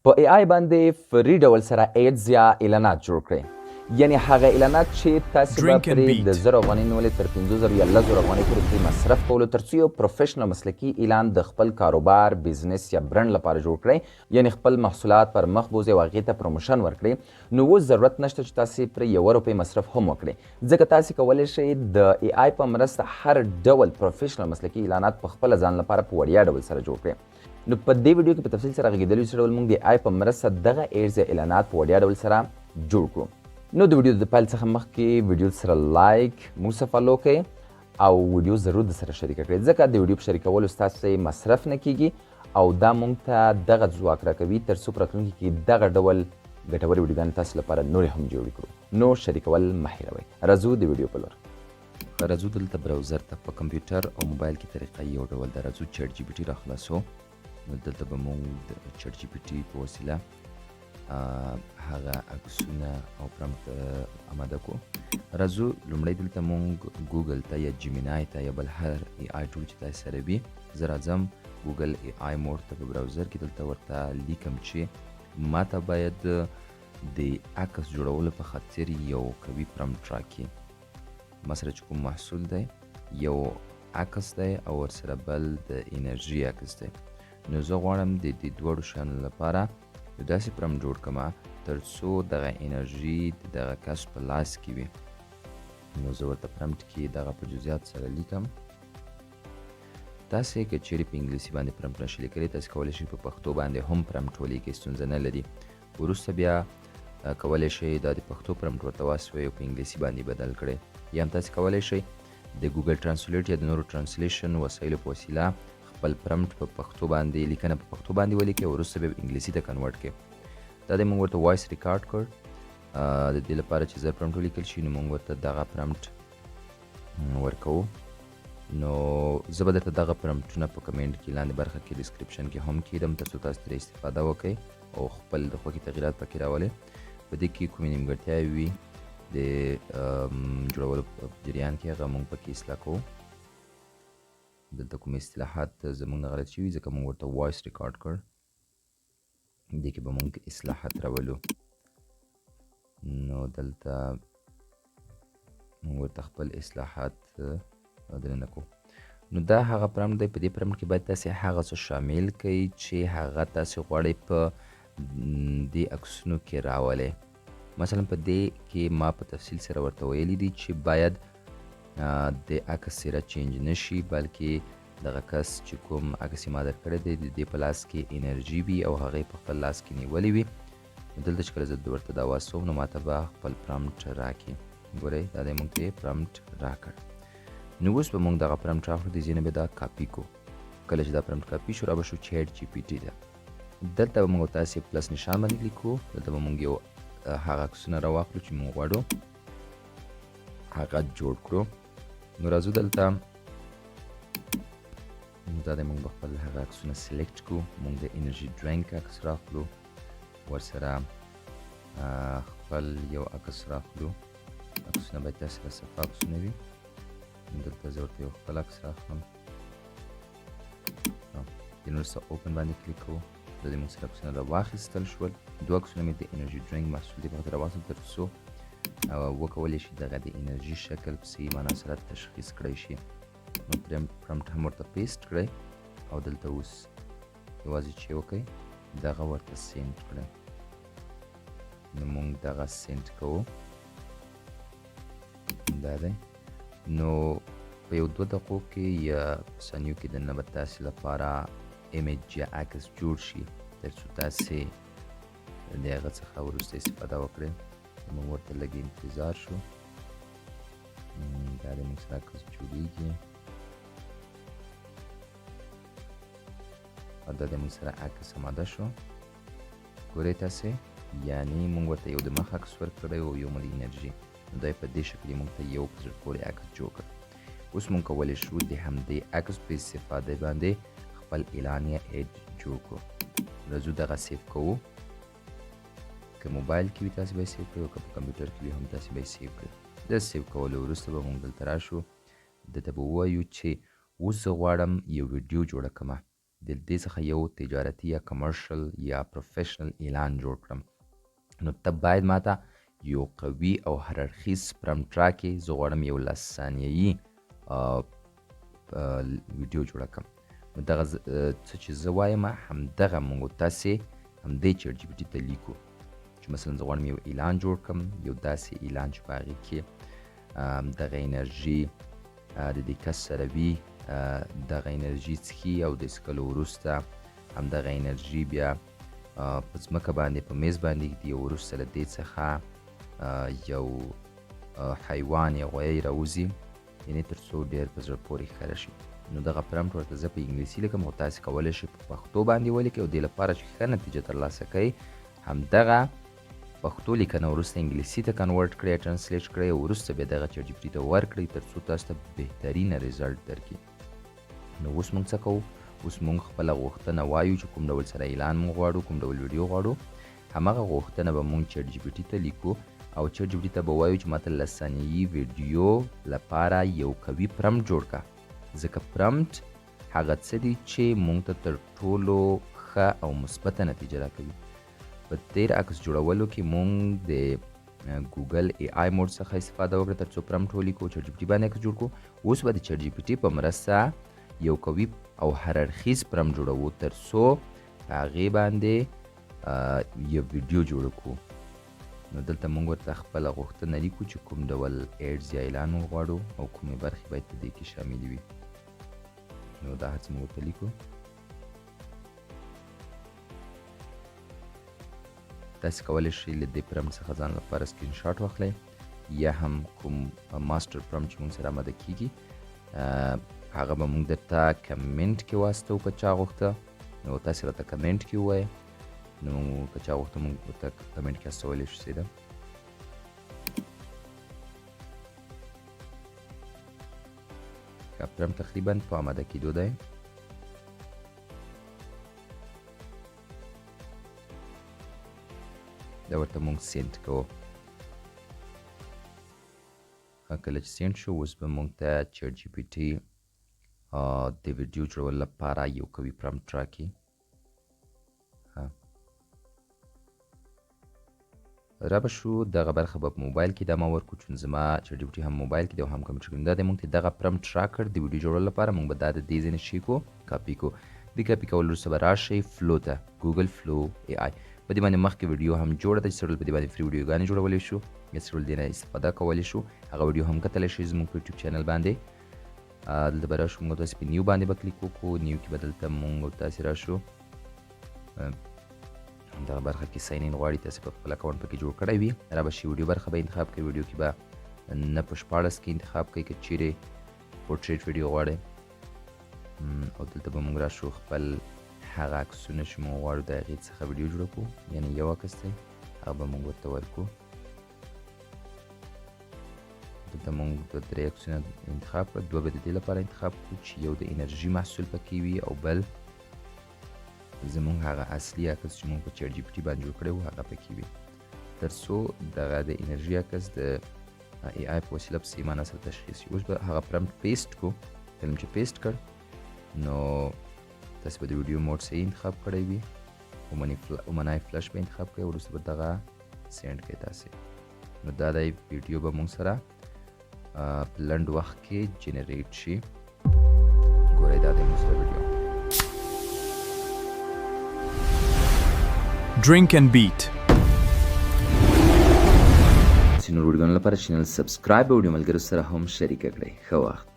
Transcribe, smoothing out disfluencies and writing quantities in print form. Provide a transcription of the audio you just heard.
په ای آی باندې فري ډول سره ایډز یا اعلانات جوړ کړئ یعنی هغه اعلانات چې تاسو به پرې د 1000 افغانۍ نیولې تر 5000 یا 1000 افغانۍ پورې پرې مصرف کولو تر څو یو پروفیشنل مسلکي اعلان د خپل کاروبار بزنس یا برانډ لپاره جوړ کړئ یعنی خپل محصولات پر مخ بوځئ او هغې ته پروموشن ورکړئ نو اوس ضرورت نشته چې تاسو پرې 1 روپۍ مصرف هم وکړئ ځکه تاسو کولی شئ د ای آی په مرسته هر ډول پروفیشنل مسلکي اعلانات په خپل ځان لپاره په وړیا ډول سره جوړ کړئ نو په دې ویډیو کې په تفصیل سره غږیدلی چې ډول موږ د آی په مرسته دغه ایډز یا اعلانات په وړیا ډول سره جوړ کړو نو د ویډیو د پیل څخه مخکې ویډیو سره لایک موږ سره فالو کړئ او ویډیو ضرور د سره شریکه کړئ ځکه د ویډیو په شریکولو ستاسو مصرف نه کیږي او دا موږ ته دغه ځواک راکوي تر څو په راتلونکي کې دغه ډول ګټورې ویډیوګانې تاسو لپاره نورې هم جوړې کړو نو شریکول مه هېروئ راځو د ویډیو په لور راځو دلته براوزر ته په کمپیوټر او موبایل کې طریقه یو ډول ده راځو چیټ جی پی ټي راخلاصو نو دلته به موږ د چټ جی پی ټي په وسیله هغه عکسونه او پرمپټ اماده کړو راځو لومړی دلته موږ ګوګل ته یا جیمینای ته یا بل هر ای آی ټول چې تاسو سره وي زه راځم ګوګل ای آی موډ ته په براوزر کې دلته ورته لیکم چې ماته باید د عکس جوړولو په خاطر یو قوي پرمپټ راکړي مثلا چې کوم محصول دی یو عکس دی او ورسره بل د انرژي عکس دی نو زه غواړم د دې دواړو شیانو لپاره یو داسې پرمپټ جوړ کړم تر څو دغه انرژي د دغه کس په لاس کې وي نو زه ورته پرمپټ کې دغه په جزئیات سره لیکم تاسې که چیرې په انګلیسي باندې پرمپټ نشئ لیکلی تاسې کولی شئ په پښتو باندې هم پرمپټ ولیکئ ستونزه نه لري وروسته بیا کولی شئ دا د پښتو پرمپټ ورته واستوئ او په انګلیسي باندې بدل کړئ یا هم تاسې کولی شئ د ګوګل ټرانسلیټ یا د نورو ټرانسلیشن وسایلو په وسیله خپل پرمپټ په پښتو باندې لیکنه په پښتو باندې ولیکئ او وروسته بیا انګلیسي ته کنورټ کړئ دا دی موږ ورته وایس ریکارډ کړ د دې لپاره چې زر پرمپټ ولیکل شي نو موږ ورته دغه پرمپټ ورکوو نو زه به درته دغه پرمپټونه په کمنټ کې لاندې برخه کې ډسکرپشن کې هم کیدم تر څو تاسو ترې استفاده وکړئ او خپل د خوښې تغیرات پکې راولئ په دې کې کومې نیمګړتیاوې وي د جوړولو په جریان کې هغه موږ پکې اصلاح کوو دلته کوم اصطلاحات زموږ نه غلط شوي ځکه موږ ورته وایس ریکارډ کړ دې کې به موږ اصلاحات راولو نو دلته موږ ورته خپل اصلاحات دننه کوو نو دا هغه پرمپټ دی په دې پرمپټ کې باید تاسې هغه څه شامل کړئ چې هغه تاسې غواړئ په دې عکسونو کې راولئ مثلا په دې کې ما په تفصیل سره ورته ویلي دي چې باید د عکس څیره چینج نشي بلکې دغه کس چې کوم عکس یې ما درکړی دی د دې په لاس کې انرژي وي او هغه یې په خپل لاس کې نیولې وي نو دلته چې کله زه ورته دا واستوم نو ماته به خپل پرمپټ راکړي ګورئ دا دی موږ ته یې پرمپټ راکړ نو اوس به موږ دغه پرمپټ راخلو د ځینې به دا کاپي کو کله چې دا پرمپټ کاپي شو را به شو چیټ جی پی ټي ته دلته به موږ تاسې پلس نشان باندې کلیک کوو دلته به موږ یو هغه عکسونه راواخلو چې موږ غواړو هغه جوړ کړو نو راځو دلته دا دی موږ به خپل هغه عکسونه سلیکټ کړو موږ د انرژي ډرینک عکس راخلو ورسره خپل یو عکس راخلو عکسونه باید تاسې سره صفا عکسونه وي دلته زه ورته یو خپل عکس راخلم د نور سره اوپن باندې کلیک کوو د دې موږ سره عکسونه راواخیستل شول دوه عکسونه مې د انرژي ډرینک محصول دی په خاطر راواخیستل تر څو وکولی شي دغه د انرژي شکل په صحیح معنا سره تشخیص کړی شي نو پرمپټ هم ورته پیسټ کړئ او دلته اوس یوازې چې وکړئ دغه ورته سینډ کړئ نو موږ دغه سینډ کوو دا دی نو په یو 2 دقیقو کې یا ثانیو کې دننه به تاسې لپاره ایمیج یا عکس جوړ شي تر څو تاسې د هغه څخه وروسته استفاده وکړئ موږ ورته لږ انتظار شو دا د موږ سره عکس جوړیږي او دا د موږ سره عکس اماده شو ګورئ تاسې یعنې موږ ورته یو د مخ عکس ورکړی او یو مو د انرژي نو دا په دې شکل موږ ته یو په زړه پورې عکس جوړ کړ اوس موږ کولی شو د همدې عکس په استفاده باندې خپل اعلان یا ایډ جوړ کړو راځو دغه سیف کوو که موبایل کې وي تاسې به یې سیو کړئ او که په کمپیوټر کې وي هم تاسې به یې سیو کړئ د سیو کولو وروسته به موږ دلته راشو دلته به ووایو چې اوس زه غواړم یو ویډیو جوړه کړمه د دې څخه یو تجارتي یا کمرشل یا پروفیشنل اعلان جوړ کړم. نو ته باید ماته یو قوي او هر اړخیز پرمپټ راکړې. زه غواړم یو 10 ثانیه‌یي ویډیو جوړه کړم. نو دغه څه چې زه وایم همدغه موږ تاسې همدې چیټ جی پي ټي ته لیکو چې مثلا زه غواړم یو اعلان جوړ کړم، یو داسې اعلان چې په هغې کې دغه انرژي د دې کس سره وي، دغه انرژي څښي او د څښلو وروسته همدغه انرژي بیا په ځمکه باندې په میز باندې ږدي او وروسته له دې څخه یو حیوان یا غویی راوځي، یعنې تر څو ډېر په زړه پورې ښکاره شي. نو دغه پرمپټ ورته زه په انګلیسي لیکم، خو تاسې کولی شئ په پښتو باندې ولیکئ او دې لپاره چې ښه نتیجه ترلاسه کوئ همدغه پښتو لیکنه وروسته انګلیسي ته کنورټ کړئ، ټرانسلیټ کړئ او وروسته بیا دغه چیټ جي پي ټي ته ورکړئ تر څو تاسو ته بهترینه ریزلټ درکړي. نو اوس موږ څه کوو؟ اوس موږ خپله غوښتنه وایو چې کوم ډول سره اعلان موږ غواړو، کوم ډول ویډیو غواړو. همغه غوښتنه به موږ چیټ جي پي ټي ته لیکو او چیټ جي پي ټي ته به وایو چې ماته 10 ثانیه‌یي ویډیو لپاره یو قوي پرمپټ جوړ کړه، ځکه پرمپټ هغه څه دي چې موږ ته تر ټولو ښه او مثبته نتیجه راکوي. په تیر عکس جوړولو کې موږ د ګوګل ای آی موډ څخه استفاده وکړه تر څو پرمپټ ولیکو، چیټ جي پي ټي باندې عکس جوړ کړو. اوس به د چیټ جي پي ټي په مرسته یو قوي او هر اړخیز پرمپټ جوړوو تر څو په هغې باندې یو ویډیو جوړ کړو. نو دلته موږ ورته خپله غوښتنه لیکو چې کوم ډول ایډز یا اعلان غواړو او کومې برخې باید په دې کې شاملې وي. نو دا هر څه موږ ورته لیکو. تاسې کولی شئ له دې پرمپټ څخه ځان لپاره سکرین شاټ واخلئ یا هم کوم ماسټر پرمپټ چې موږ سره آماده کیږي هغه به موږ درته کمنټ کې واستو که چا غوښته، نو تاسې راته کمنټ کې ووایئ. نو که چا غوښته موږ ورته کمنټ کې استولی شو. سیده پرمپټ تقریبا په آماده کېدو دی. دا ورته موږ سینډ کوو. کله چې سینډ شو اوس به موږ ته چیټ جي پي ټي د ویډیو جوړولو لپاره یو قوي پرمپټ راکړي. را به شو دغه برخه به په موبایل کې دمه ورکړو، چون زما چیټ جي پي ټي هم موبایل کې دی او هم کمپیوټر کې. دا دی موږ ته دغه پرمپټ راکړ د ویډیو جوړولو لپاره. موږ به دا د دې ځای نه شي کو کاپي کو. د کاپي کولو وروسته به راشئ فلو ته، ګوګل فلو ای آی. په دې باندې مخکې ویډیو هم جوړه ده چې سرول په دې باندې فری ویډیوګانې جوړولی شو یا سرول دې نه استفاده کولی شو. هغه ویډیو هم کتلی شئ زموږ په یوټیوب چینل باندې. دلته به راشو موږ تاسې په نیو باندې به کلیک وکړو. نیو کې به دلته موږ تاسې راشو دغه برخه کې ساین ان غواړي تاسې په خپل اکاونټ پکې جوړ کړی وي. را به شي ویډیو برخه به انتخاب کړئ. ویډیو کې به نه په 14 کې انتخاب کړئ که چیرې پورټریټ ویډیو غواړئ. او دلته به موږ راشو خپل هغه عکسونه چې موږ غواړو د هغې څخه ویډیو جوړه کړو، یعنې یو عکس دی هغه به موږ ورته ورکړو. دلته موږ 2-3 عکسونه انتخاب کړو. 2 به د دې لپاره انتخاب کړو چې یو د انرژي محصول پکې وي او بل زموږ هغه اصلي عکس چې موږ په چیټ جي پي ټي باندې جوړ کړی وو هغه پکې وي، تر څو دغه د انرژي عکس د ای آی په وسیله په صحیح معنا سره تشخیص شي. اوس به هغه پرمپټ پیسټ کړو. کله چې پیسټ کړ نو تاسې به د ویډیو موډ صحیح انتخاب کړی وي. اومنی فلش به انتخاب کړئ، وروسته به دغه سینډ کړئ تاسې. نو دا دی ویډیو به موږ سره په لنډ وخت کې جنریټ شي. ګورئ دا دی موږ سره ویډیو. Drink and beat. نور ویډیوګانو لپاره چینل سبسکرایب او ویډیو ملګرو سره هم شریک کړئ. ښه وخت.